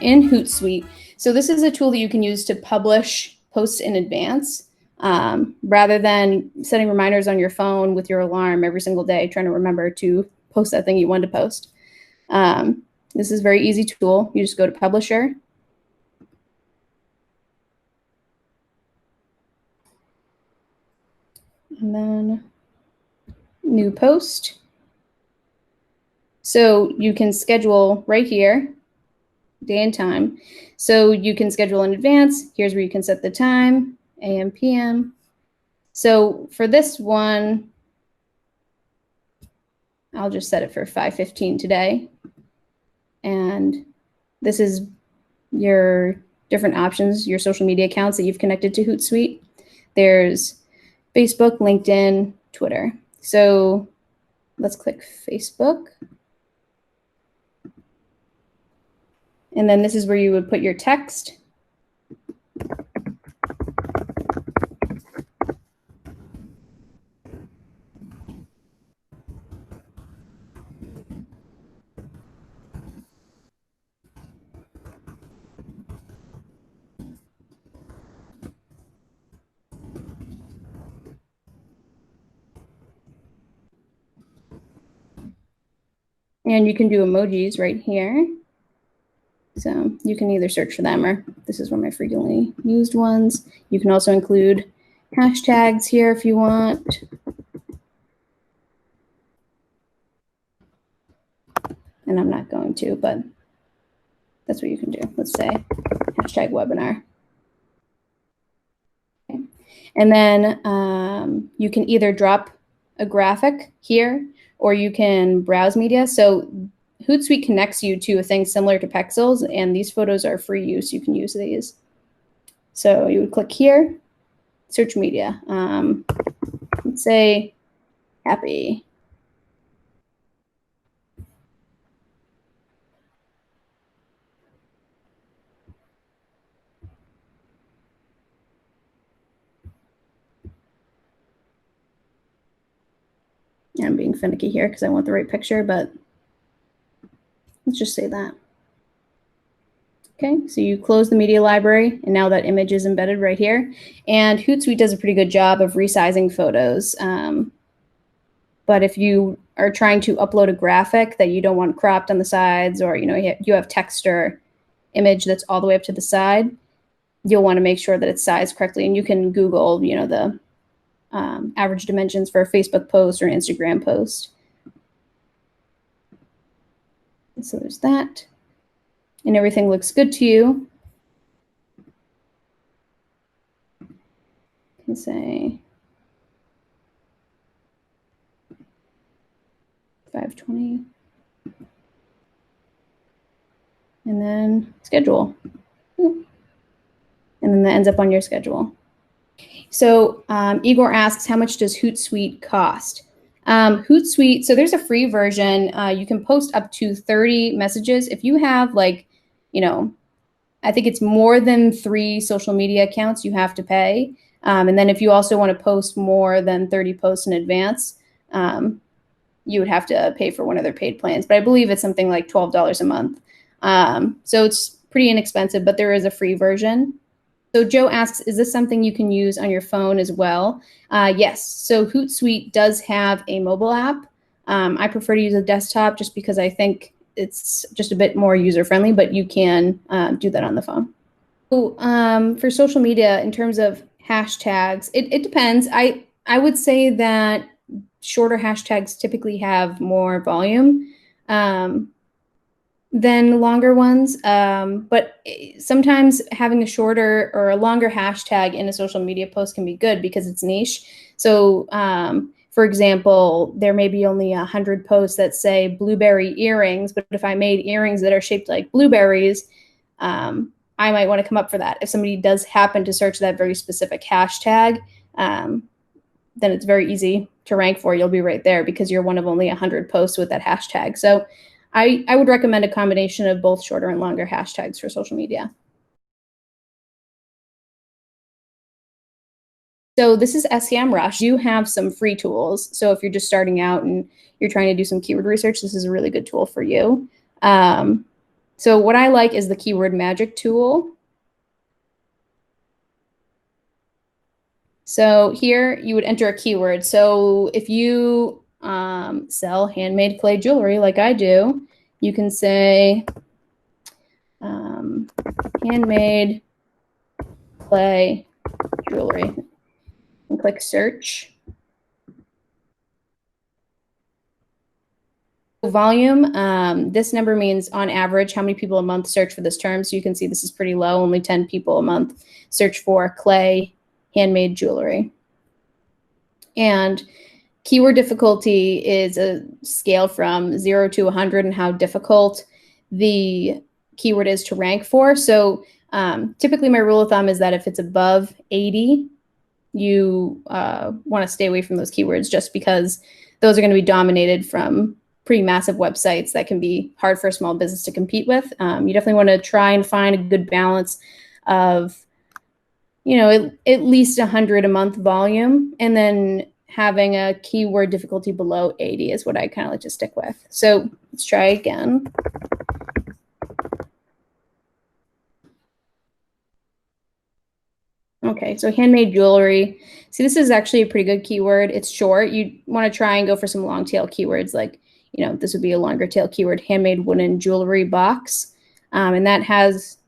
in Hootsuite. So this is a tool that you can use to publish posts in advance, rather than setting reminders on your phone with your alarm every single day, trying to remember to post that thing you wanted to post. This is a very easy tool. You just go to Publisher. And then New Post. So you can schedule right here, day and time. So you can schedule in advance. Here's where you can set the time, AM, PM. So for this one, I'll just set it for 5:15 today. And this is your different options, your social media accounts that you've connected to Hootsuite. There's Facebook, LinkedIn, Twitter. So let's click Facebook. And then this is where you would put your text. And you can do emojis right here. So you can either search for them, or this is one of my frequently used ones. You can also include hashtags here if you want. And I'm not going to, but that's what you can do. Let's say hashtag webinar. Okay. And then you can either drop a graphic here, or you can browse media. So Hootsuite connects you to a thing similar to Pexels, and these photos are free use. You can use these. So you would click here, search media. Let's say happy. I'm being finicky here because I want the right picture, but let's just say that. Okay, so you close the media library, and now that image is embedded right here. And Hootsuite does a pretty good job of resizing photos. But if you are trying to upload a graphic that you don't want cropped on the sides, or you have text or image that's all the way up to the side, you'll want to make sure that it's sized correctly. And you can Google, the average dimensions for a Facebook post or an Instagram post. So there's that. And everything looks good to you. You can say 5:20. And then schedule. And then that ends up on your schedule. So Igor asks, how much does Hootsuite cost? Hootsuite, so there's a free version. You can post up to 30 messages. If you have I think it's more than 3 social media accounts, you have to pay. And then if you also want to post more than 30 posts in advance, you would have to pay for one of their paid plans. But I believe it's something like $12 a month. So it's pretty inexpensive, but there is a free version. So Joe asks, is this something you can use on your phone as well? Yes. So Hootsuite does have a mobile app. I prefer to use a desktop just because I think it's just a bit more user-friendly, but you can do that on the phone. So, for social media, in terms of hashtags, it depends. I would say that shorter hashtags typically have more volume than longer ones. But sometimes having a shorter or a longer hashtag in a social media post can be good because it's niche. So for example, there may be only 100 posts that say blueberry earrings, but if I made earrings that are shaped like blueberries, I might want to come up for that. If somebody does happen to search that very specific hashtag, then it's very easy to rank for. You'll be right there because you're one of only 100 posts with that hashtag. So I would recommend a combination of both shorter and longer hashtags for social media. So this is SEMrush. You have some free tools. So if you're just starting out and you're trying to do some keyword research, this is a really good tool for you. So what I like is the keyword magic tool. So here you would enter a keyword. So if you sell handmade clay jewelry like I do, you can say handmade clay jewelry and click search. Volume, this number means on average how many people a month search for this term. So you can see this is pretty low, only 10 people a month search for clay handmade jewelry. And keyword difficulty is a scale from 0 to 100 and how difficult the keyword is to rank for. So typically my rule of thumb is that if it's above 80, you want to stay away from those keywords just because those are going to be dominated from pretty massive websites that can be hard for a small business to compete with. You definitely want to try and find a good balance of, you know, at least 100 a month volume, and then having a keyword difficulty below 80 is what I kind of like to stick with. So let's try again. Okay, so handmade jewelry. See, this is actually a pretty good keyword. It's short. You want to try and go for some long tail keywords like, you know, this would be a longer tail keyword, handmade wooden jewelry box. And that has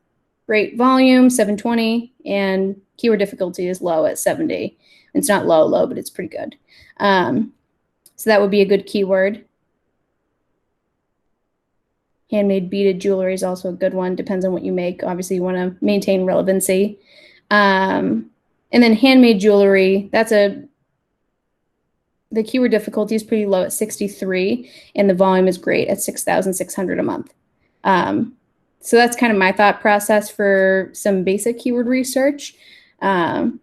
great volume, 720, and keyword difficulty is low at 70. It's not low, but it's pretty good. So that would be a good keyword. Handmade beaded jewelry is also a good one. Depends on what you make. Obviously, you want to maintain relevancy. And then handmade jewelry, the keyword difficulty is pretty low at 63, and the volume is great at 6,600 a month. So that's kind of my thought process for some basic keyword research. And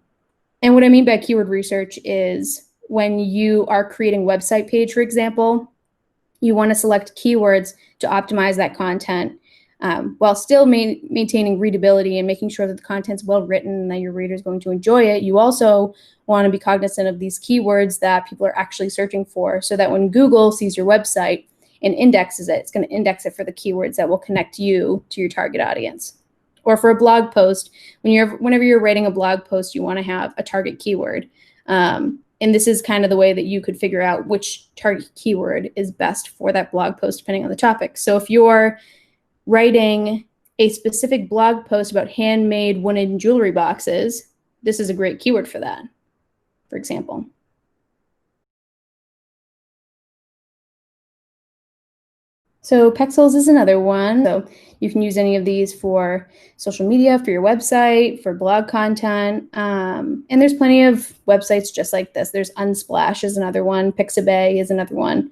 what I mean by keyword research is when you are creating a website page, for example, you want to select keywords to optimize that content while still maintaining readability and making sure that the content's well written and that your reader is going to enjoy it. You also want to be cognizant of these keywords that people are actually searching for, so that when Google sees your website and indexes it, it's going to index it for the keywords that will connect you to your target audience. Or for a blog post, whenever you're writing a blog post, you want to have a target keyword. And this is kind of the way that you could figure out which target keyword is best for that blog post, depending on the topic. So if you're writing a specific blog post about handmade wooden jewelry boxes, this is a great keyword for that, for example. So Pexels is another one. So you can use any of these for social media, for your website, for blog content. And there's plenty of websites just like this. There's Unsplash is another one. Pixabay is another one.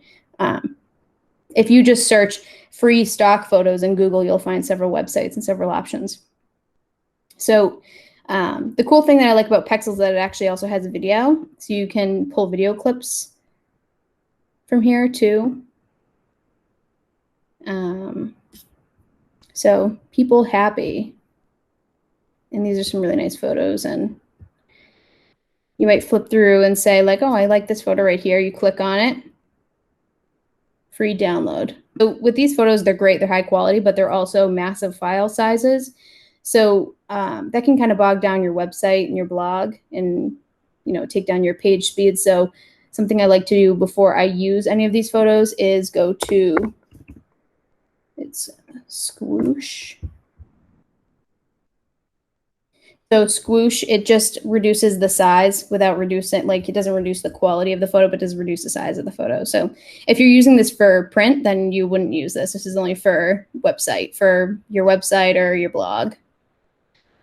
If you just search free stock photos in Google, you'll find several websites and several options. So the cool thing that I like about Pexels is that it actually also has a video. So you can pull video clips from here too. So people happy. And these are some really nice photos, and you might flip through and say like, oh, I like this photo right here. You click on it, free download. So with these photos, they're great. They're high quality, but they're also massive file sizes. So that can kind of bog down your website and your blog and, you know, take down your page speed. So something I like to do before I use any of these photos is go to, it's Squoosh. So Squoosh, it just reduces the size without reducing, like it doesn't reduce the quality of the photo, but does reduce the size of the photo. So if you're using this for print, then you wouldn't use this. This is only for website, for your website or your blog.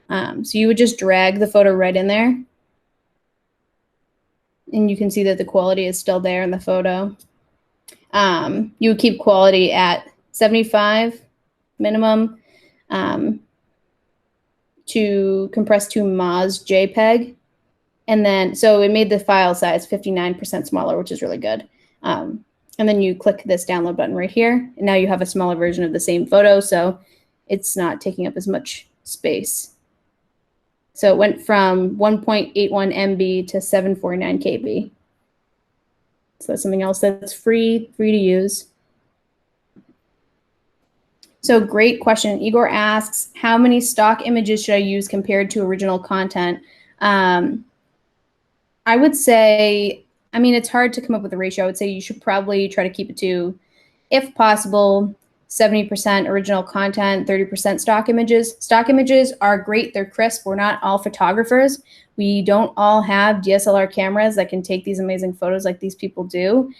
So you would just drag the photo right in there. And you can see that the quality is still there in the photo. You would keep quality at 75 minimum to compress to Moz JPEG. And then, so it made the file size 59% smaller, which is really good. And then you click this download button right here. And now you have a smaller version of the same photo. So it's not taking up as much space. So it went from 1.81 MB to 749 KB. So that's something else that's free to use. So great question. Igor asks, how many stock images should I use compared to original content? I would say, I mean, it's hard to come up with a ratio. I would say you should probably try to keep it to, if possible, 70% original content, 30% stock images. Stock images are great. They're crisp. We're not all photographers. We don't all have DSLR cameras that can take these amazing photos like these people do.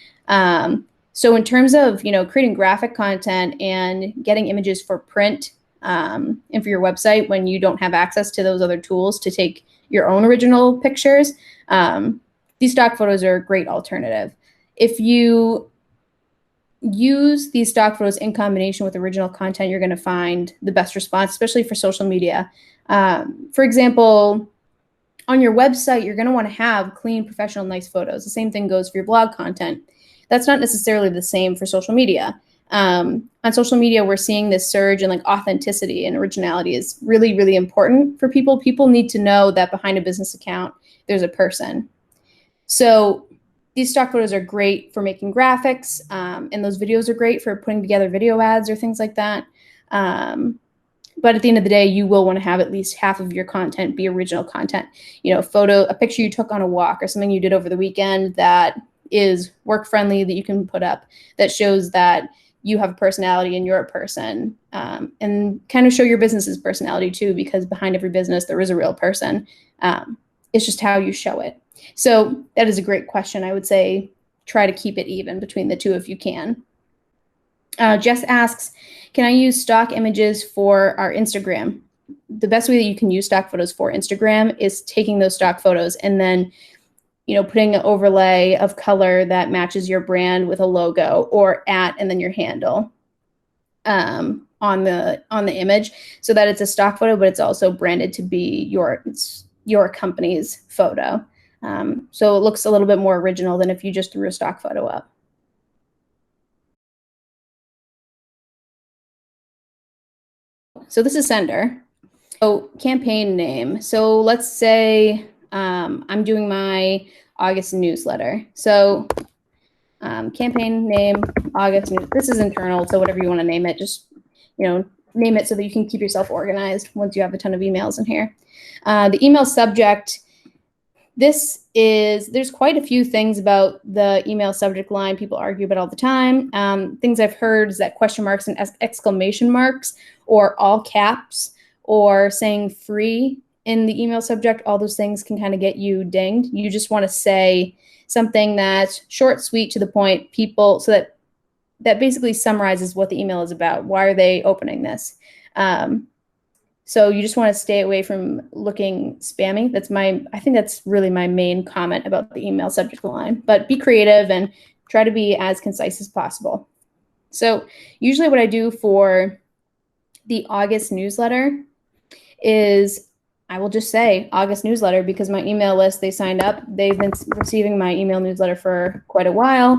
So in terms of, creating graphic content and getting images for print and for your website when you don't have access to those other tools to take your own original pictures, these stock photos are a great alternative. If you use these stock photos in combination with original content, you're going to find the best response, especially for social media. For example, on your website, you're going to want to have clean, professional, nice photos. The same thing goes for your blog content. That's not necessarily the same for social media. On social media, we're seeing this surge in authenticity and originality is really, really important for people. People need to know that behind a business account, there's a person. So these stock photos are great for making graphics, and those videos are great for putting together video ads or things like that. But at the end of the day, you will want to have at least half of your content be original content. A picture you took on a walk or something you did over the weekend that is work friendly that you can put up that shows that you have a personality and you're a person, and kind of show your business's personality too, because behind every business, there is a real person. It's just how you show it. So that is a great question. I would say try to keep it even between the two if you can. Jess asks, can I use stock images for our Instagram? The best way that you can use stock photos for Instagram is taking those stock photos and then putting an overlay of color that matches your brand with a logo or and then your handle on the image, so that it's a stock photo, but it's also branded to be your company's photo. So it looks a little bit more original than if you just threw a stock photo up. So this is sender. So campaign name. So let's say I'm doing my August newsletter. So campaign name, August news. This is internal, so whatever you want to name it, just name it so that you can keep yourself organized once you have a ton of emails in here. The email subject. There's quite a few things about the email subject line people argue about all the time. Things I've heard is that question marks and exclamation marks or all caps or saying free in the email subject, all those things can kind of get you dinged. You just want to say something that's short, sweet, to the point, people, so that basically summarizes what the email is about. Why are they opening this? So you just want to stay away from looking spammy. I think that's really my main comment about the email subject line. But be creative and try to be as concise as possible. So usually what I do for the August newsletter is I will just say August newsletter, because my email list, they signed up. They've been receiving my email newsletter for quite a while,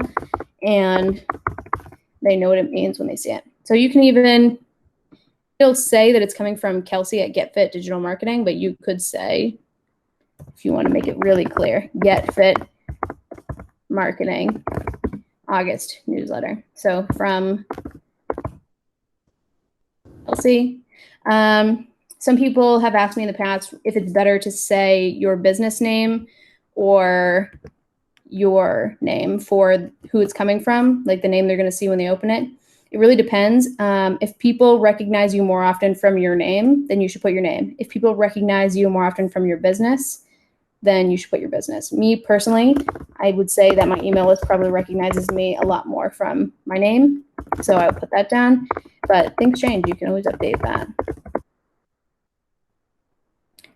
and they know what it means when they see it. So you can even still say that it's coming from Kelsey at Get Fit Digital Marketing, but you could say, if you want to make it really clear, Get Fit Marketing August newsletter. So from Kelsey. Some people have asked me in the past if it's better to say your business name or your name for who it's coming from, like the name they're going to see when they open it. It really depends. If people recognize you more often from your name, then you should put your name. If people recognize you more often from your business, then you should put your business. Me personally, I would say that my email list probably recognizes me a lot more from my name, so I would put that down. But things change. You can always update that.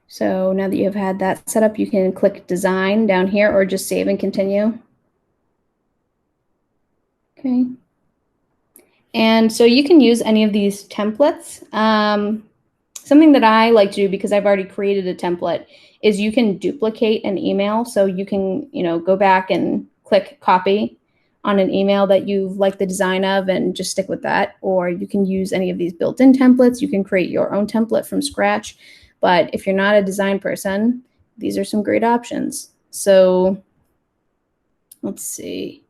So now that you have had that set up, you can click design down here or just save and continue. Okay. And so you can use any of these templates. Something that I like to do, because I've already created a template, is you can duplicate an email. So you can, go back and click copy on an email that you like the design of and just stick with that. Or you can use any of these built-in templates. You can create your own template from scratch. But if you're not a design person, these are some great options. So let's see.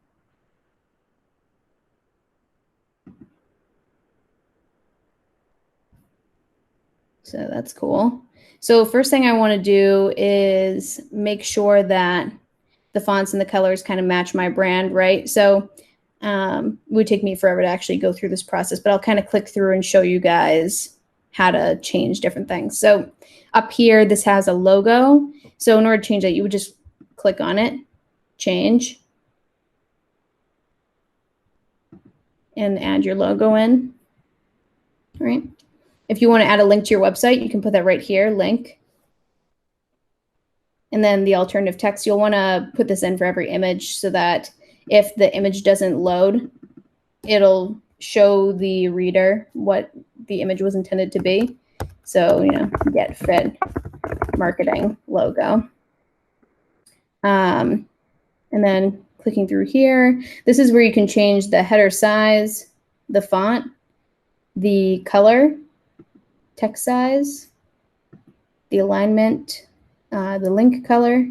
So that's cool. So first thing I want to do is make sure that the fonts and the colors kind of match my brand, right? So it would take me forever to actually go through this process, but I'll kind of click through and show you guys how to change different things. So up here, this has a logo. So in order to change that, you would just click on it, change, and add your logo in. All right. If you want to add a link to your website, you can put that right here, link. And then the alternative text, you'll want to put this in for every image so that if the image doesn't load, it'll show the reader what the image was intended to be. So, you know, Get Fit Marketing logo. And then clicking through here, this is where you can change the header size, the font, the color, text size, the alignment, the link color.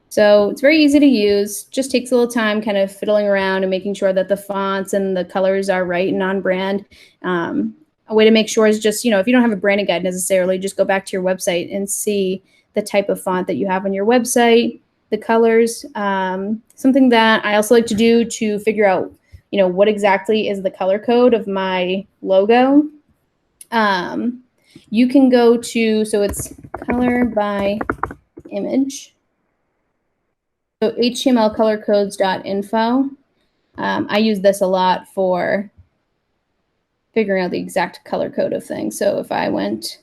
So it's very easy to use, just takes a little time kind of fiddling around and making sure that the fonts and the colors are right and on brand. A way to make sure is just, you know, if you don't have a branding guide necessarily, just go back to your website and see the type of font that you have on your website, the colors. Something that I also like to do to figure out, you know, what exactly is the color code of my logo. You can go to, so it's color by image. So htmlcolorcodes.info. I use this a lot for figuring out the exact color code of things. So if I went,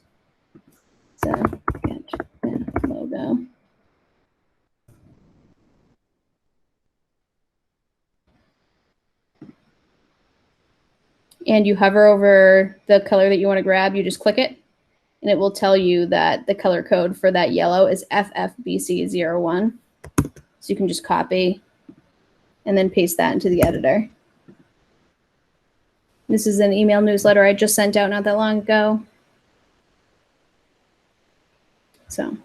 so get logo. And you hover over the color that you want to grab, you just click it, and it will tell you that the color code for that yellow is FFBC01. So you can just copy and then paste that into the editor. This is an email newsletter I just sent out not that long ago. So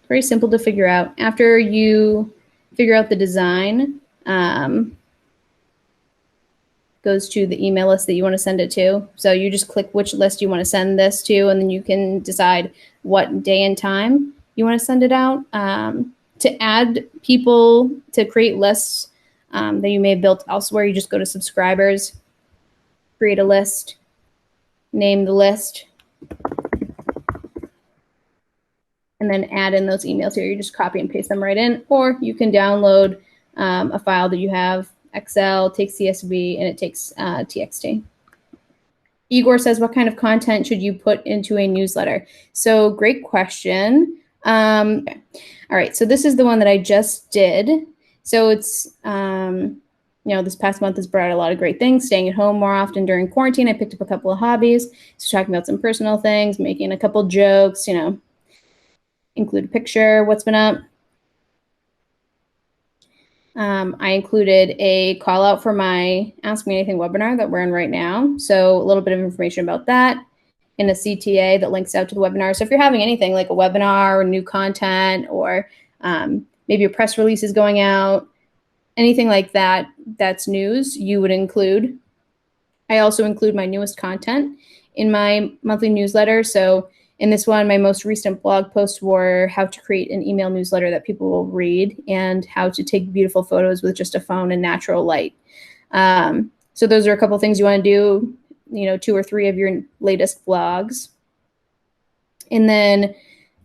very simple to figure out. After you figure out the design, goes to the email list that you want to send it to. So you just click which list you want to send this to, and then you can decide what day and time you want to send it out. To add people to create lists that you may have built elsewhere, you just go to subscribers, create a list, name the list, and then add in those emails here. You just copy and paste them right in, or you can download a file that you have, Excel, takes CSV, and it takes TXT. Igor says, what kind of content should you put into a newsletter? So great question. Okay. All right, so this is the one that I just did. So it's, you know, this past month has brought a lot of great things, staying at home more often during quarantine. I picked up a couple of hobbies, so talking about some personal things, making a couple jokes, you know, include a picture, what's been up. I included a call out for my Ask Me Anything webinar that we're in right now. So a little bit of information about that in a CTA that links out to the webinar. So if you're having anything like a webinar or new content, or maybe a press release is going out, anything like that, that's news, you would include. I also include my newest content in my monthly newsletter. So in this one, my most recent blog posts were how to create an email newsletter that people will read and how to take beautiful photos with just a phone and natural light. So those are a couple things you want to do, you know, 2 or 3 of your latest blogs. And then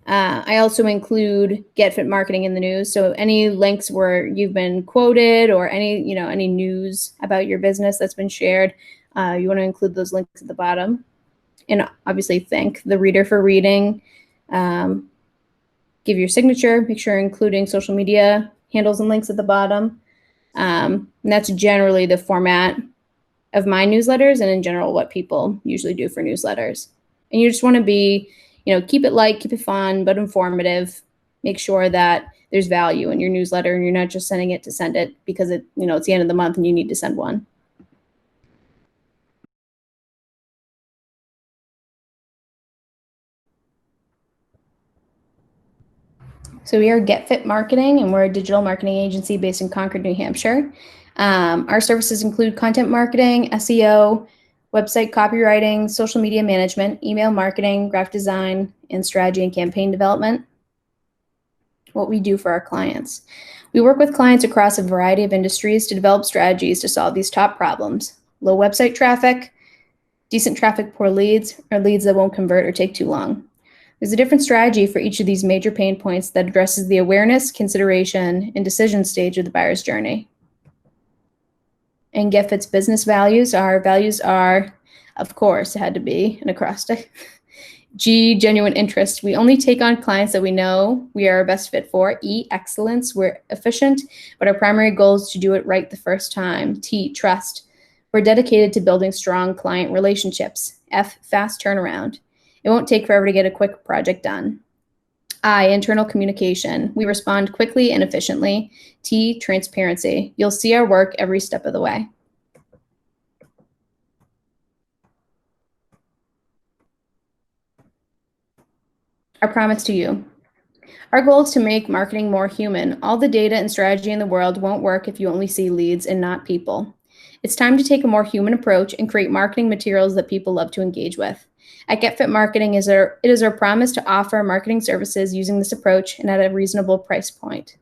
I also include Get Fit Marketing in the news. So any links where you've been quoted or any, you know, any news about your business that's been shared, you want to include those links at the bottom. And obviously thank the reader for reading. Give your signature, make sure including social media handles and links at the bottom. And that's generally the format of my newsletters, and in general what people usually do for newsletters. And you just want to be, you know, keep it light, keep it fun, but informative. Make sure that there's value in your newsletter and you're not just sending it to send it because it, you know, it's the end of the month and you need to send one. So we are Get Fit Marketing, and we're a digital marketing agency based in Concord, New Hampshire. Our services include content marketing, SEO, website copywriting, social media management, email marketing, graphic design, and strategy and campaign development. What we do for our clients. We work with clients across a variety of industries to develop strategies to solve these top problems: low website traffic, decent traffic, poor leads, or leads that won't convert or take too long. There's a different strategy for each of these major pain points that addresses the awareness, consideration, and decision stage of the buyer's journey. And GetFit's business values, our values are, of course, it had to be an acrostic. G, genuine interest. We only take on clients that we know we are a best fit for. E, excellence. We're efficient, but our primary goal is to do it right the first time. T, trust. We're dedicated to building strong client relationships. F, fast turnaround. It won't take forever to get a quick project done. I, internal communication. We respond quickly and efficiently. T, transparency. You'll see our work every step of the way. Our promise to you. Our goal is to make marketing more human. All the data and strategy in the world won't work if you only see leads and not people. It's time to take a more human approach and create marketing materials that people love to engage with. At GetFit Marketing, it is our promise to offer marketing services using this approach and at a reasonable price point.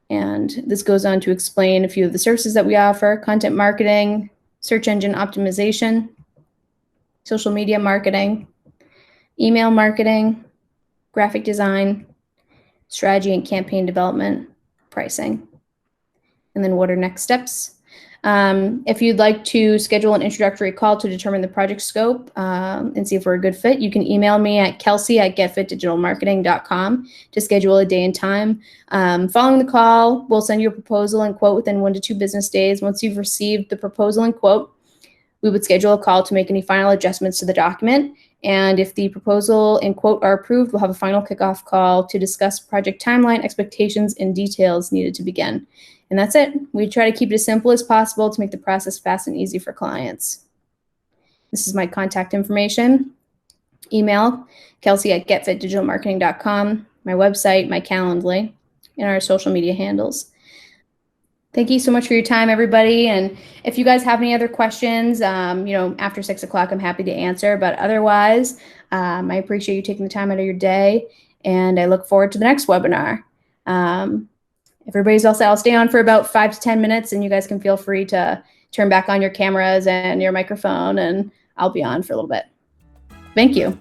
And this goes on to explain a few of the services that we offer: content marketing, search engine optimization, social media marketing, email marketing, graphic design, strategy and campaign development, pricing. And then what are next steps? If you'd like to schedule an introductory call to determine the project scope and see if we're a good fit, you can email me at kelsey@getfitdigitalmarketing.com to schedule a day and time. Following the call, we'll send you a proposal and quote within 1 to 2 business days. Once you've received the proposal and quote, we would schedule a call to make any final adjustments to the document. And if the proposal and quote are approved, we'll have a final kickoff call to discuss project timeline, expectations, and details needed to begin. And that's it. We try to keep it as simple as possible to make the process fast and easy for clients. This is my contact information. Email, kelsey@getfitdigitalmarketing.com, my website, my Calendly, and our social media handles. Thank you so much for your time, everybody. And if you guys have any other questions, after 6 o'clock, I'm happy to answer. But otherwise, I appreciate you taking the time out of your day, and I look forward to the next webinar. Everybody's all set. I'll stay on for about 5 to 10 minutes, and you guys can feel free to turn back on your cameras and your microphone, and I'll be on for a little bit. Thank you.